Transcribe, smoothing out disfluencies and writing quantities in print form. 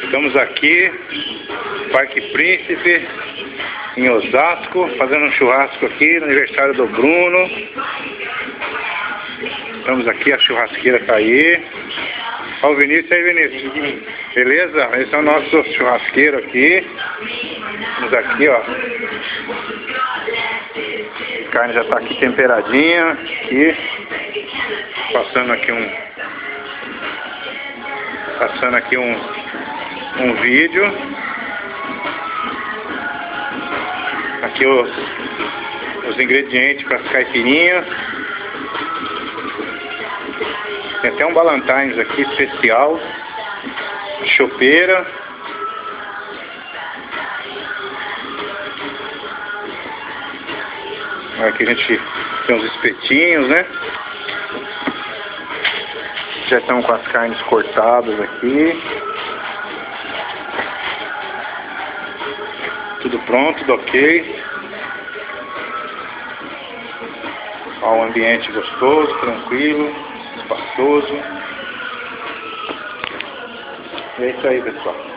Estamos aqui, Parque Príncipe, em Osasco, fazendo um churrasco aqui no aniversário do Bruno. Estamos aqui, a churrasqueira está aí. Olha o Vinícius aí, Vinícius. Beleza? Esse é o nosso churrasqueiro aqui. Estamos aqui, ó. A carne já está aqui temperadinha. Aqui. Passando aqui um vídeo. Aqui os ingredientes para as caipirinhas. Tem até um Ballantines aqui especial. Chopeira. Aqui a gente tem uns espetinhos, né? Já estão com as carnes cortadas aqui. Tudo pronto, tudo ok. Ó, um ambiente gostoso, tranquilo, espaçoso. É isso aí, pessoal.